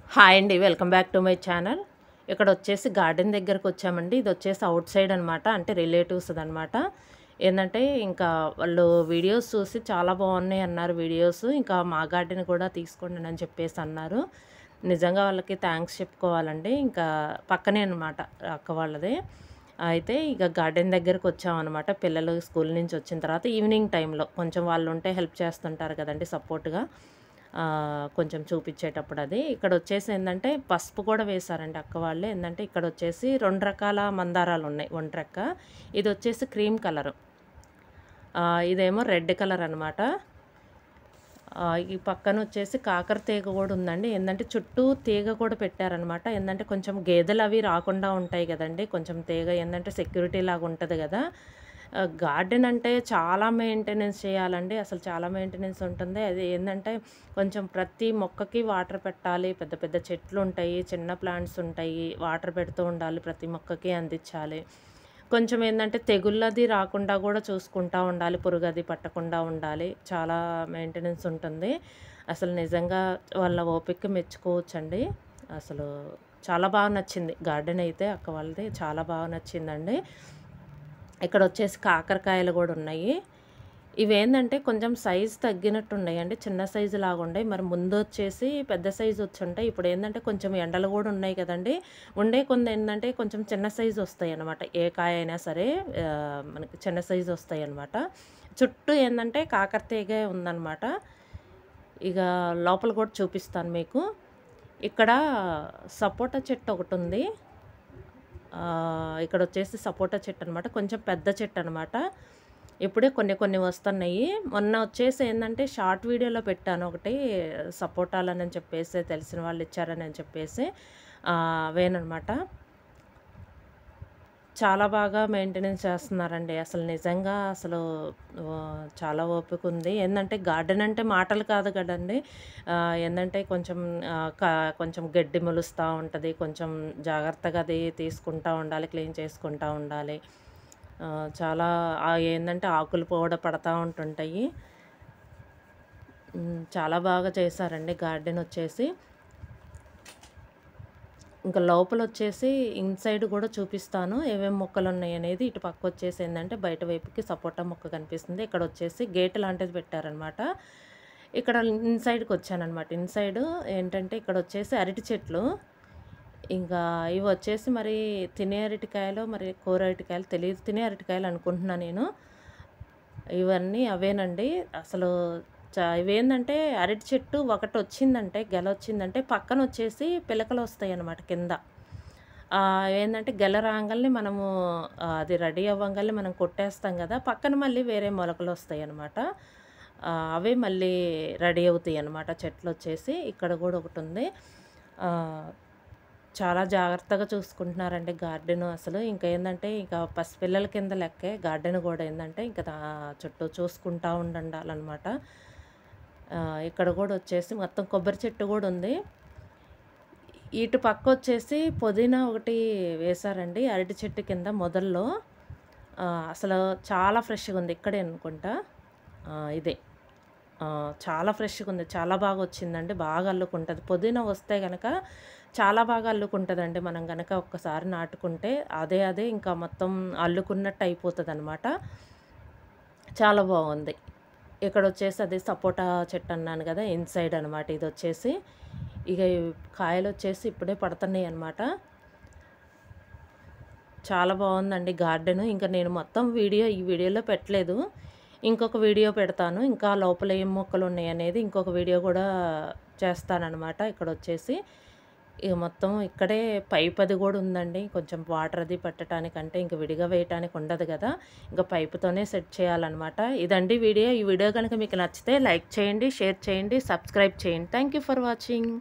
Hi అండి. Welcome back to my channel. ఇక్కడొచ్చేసి garden దగ్గరకొచ్చామండి. ఇదొచ్చేసి ఔట్ సైడ్ అనమాట. అంటే రిలేటివ్స్‌దనమాట. ఏందంటే ఇంకా వాళ్ళు వీడియోస్ చూసి చాలా బాగున్నాయి అన్నారు వీడియోస్. ఇంకా మా గార్డెన్ కూడా తీసుకోండి అని చెప్పేసి అన్నారు. నిజంగా వాళ్ళకి థాంక్స్ చెప్పుకోవాలండి. ఇంకా పక్కనే అనమాట అక్క వాళ్ళది. అయితే ఇక గార్డెన్ దగ్గరకొచ్చామనమాట. పిల్లలు స్కూల్ నుంచి వచ్చిన తర్వాత ఈవినింగ్ టైంలో కొంచెం వాళ్ళుంటే హెల్ప్ చేస్తుంటారు కదండీ సపోర్ట్‌గా. కొంచెం చూపిచ్చేటప్పుడు అది. ఇక్కడొచ్చేసి ఏందంటే పసుపు కూడా వేశారండి అక్క వాళ్ళు. ఏందంటే ఇక్కడొచ్చేసి 2 రకాల మందారాలున్నాయి ఒంట్రెక్క. ఇదొచ్చేసి క్రీమ్ కలరు. ఇదేమో రెడ్ కలర్ అనమాట. ఈ పక్కనొచ్చేసి కాకర తీగ గూడా ఉందండి. ఏందంటే చుట్టూ తీగ కూడా పెట్టారనమాట. ఏందంటే కొంచెం గేదెలవి రాకుండా ఉంటాయి గదండీ! కొంచెం తీగ ఏందంటే సెక్యూరిటీ లాగుంటది గదా! గార్డెన్ అంటే చాలా మెయింటెనెన్స్ చేయాలండి. అసలు చాలా మెయింటెనెన్స్ ఉంటుంది. అది ఏందంటే కొంచెం ప్రతి మొక్కకి వాటర్ పెట్టాలి. పెద్ద పెద్ద చెట్లుంటాయి. చిన్న ప్లాంట్స్ ఉంటాయి. వాటర్ పెడుతూ ఉండాలి. ప్రతి మొక్కకి అందిచ్చాలి. కొంచెం ఏందంటే తెగుళ్ళది రాకుండా గూడా చూసుకుంటా ఉండాలి. పురుగది పట్టకుండా ఉండాలి. చాలా మెయింటెనెన్స్ ఉంటుంది. అసలు నిజంగా వాళ్ళ ఓపికకి మెచ్చుకోవచ్చండి. అసలు చాలా బాగా నచ్చింది. గార్డెన్ అయితే అక్క వాళ్ళది చాలా బాగా నచ్చిందండి. ఇక్కడొచ్చేసి కాకరకాయలు గూడా ఉన్నాయి. ఇవేందంటే కొంచెం సైజ్ తగ్గినట్టున్నాయండి. చిన్న సైజు లాగుండాయి. మరి ముందొచ్చేసి పెద్ద సైజు వచ్చుంటాయి. ఇప్పుడేందంటే కొంచెం ఎండలు గూడా ఉన్నాయి కదండీ! ఉండే కొందేందంటే కొంచెం చిన్న సైజు వస్తాయన్నమాట. ఏ కాయ అయినా సరే మనకి చిన్న సైజు వస్తాయన్నమాట. చుట్టూ ఏందంటే కాకర తీగే ఉందన్నమాట. ఇక లోపల గూడా చూపిస్తాను మీకు. ఇక్కడ సపోటా చెట్టు ఒకటుంది. ఇక్కడొచ్చేసి సపోటా చెట్టనమాట. కొంచెం పెద్ద చెట్టనమాట. ఇప్పుడే కొన్ని కొన్ని వస్తున్నాయి. మొన్న వచ్చేసి ఏందంటే షార్ట్ వీడియోలో పెట్టాను ఒకటి సపోటాలని చెప్పేసి తెలిసిన వాళ్ళు ఇచ్చారని చెప్పేసి. అవేననమాట. చాలా బాగా మెయింటెనెన్స్ చేస్తున్నారండి. అసలు నిజంగా అసలు చాలా ఓపికుంది. ఏందంటే గార్డెన్ అంటే మాటలు కాదు కదండీ! ఏందంటే కొంచెం కొంచెం గడ్డి మొలుస్తా ఉంటది. కొంచెం జాగ్రత్తగా అది తీసుకుంటా ఉండాలి. క్లీన్ చేసుకుంటా ఉండాలి. చాలా ఏందంటే ఆకులు కూడా పడతా ఉంటుంటాయి. చాలా బాగా చేశారండి గార్డెనొచ్చేసి. ఇంకా లోపలొచ్చేసి ఇన్‌సైడ్ గూడా చూపిస్తాను. ఏమేం మొక్కలున్నాయనేది. ఇటు పక్కొచ్చేసి ఏందంటే బయట వైపుకి సపోటా మొక్క కనిపిస్తుంది. ఇక్కడొచ్చేసి గేట్ లాంటిది పెట్టారనమాట. ఇక్కడ ఇన్‌సైడ్‌కొచ్చాననమాట. ఇన్‌సైడు ఏంటంటే ఇక్కడొచ్చేసి అరటి చెట్లు. ఇంకా ఇవొచ్చేసి మరి తినే అరటికాయలో మరి కూర అరటికాయలు తెలీదు. తినే అరటికాయలు అనుకుంటున్నా నేను. ఇవన్నీ అవేనండి. అసలు ఇవేందంటే అరటి చెట్టు ఒకటొచ్చిందంటే గెలొచ్చిందంటే పక్కనొచ్చేసి పిలకలొస్తాయన్నమాట కింద. ఏందంటే గెల రాంగాల్నే మనము అది రెడీ అవ్వంగాల్నే మనం కొట్టేస్తాం గదా! పక్కన మళ్ళీ వేరే మొలకలొస్తాయన్నమాట. అవే మళ్ళీ రెడీ అవుతాయన్నమాట చెట్లొచ్చేసి. ఇక్కడ గూడా ఒకటుంది. ఆహ్ చాలా జాగ్రత్తగా చూసుకుంటున్నారండి గార్డెను అసలు. ఇంకేందంటే ఇక పసిపిల్లల కింద లెక్కే గార్డెన్ గూడా ఏందంటే ఇంక చుట్టూ చూసుకుంటా ఉండాలనమాట. ఇక్కడ గూడా వచ్చేసి మొత్తం కొబ్బరి చెట్టు గూడా ఉంది. ఇటు పక్కొచ్చేసి పుదీనా ఒకటి వేశారండి అరటి చెట్టు కింద మొదల్లో. అసలు చాలా ఫ్రెష్‌గుంది. ఇక్కడే అనుకుంటా. ఇదే. చాలా ఫ్రెష్‌గుంది. చాలా బాగొచ్చిందండి. బాగా అల్లుకుంటది. పుదీనా వస్తే గనక చాలా బాగా అల్లుకుంటదండి. మనం గనక ఒక్కసారి నాటుకుంటే అదే ఇంకా మొత్తం అల్లుకున్నట్టు అయిపోతదనమాట. చాలా బావుంది. ఇక్కడొచ్చేసి అది సపోటా చెట్టన్నాను గదా! ఇన్‌సైడ్ అనమాట ఇదొచ్చేసి. ఇగ ఈ కాయలొచ్చేసి ఇప్పుడే పడతన్నాయనమాట. చాలా బావుందండి గార్డెను. ఇంక నేను మొత్తం ఈ వీడియోలో పెట్టలేదు. ఇంకొక వీడియో పెడతాను. ఇంకా లోపల ఏం మొక్కలున్నాయనేది ఇంకొక వీడియో గూడా చేస్తాననమాట. ఇక్కడొచ్చేసి ఇగ మొత్తం ఇక్కడే పైప్ అది గూడా ఉందండి. కొంచెం వాటర్ అది పెట్టటానికంటే ఇంక విడిగా వేయటానికి ఉండదు గదా! ఇంక పైపుతోనే సెట్ చేయాలనమాట. ఇదండి వీడియో. ఈ వీడియో గనుక మీకు నచ్చితే లైక్ చేయండి, షేర్ చేయండి, సబ్స్క్రైబ్ చేయండి. Thank you for watching.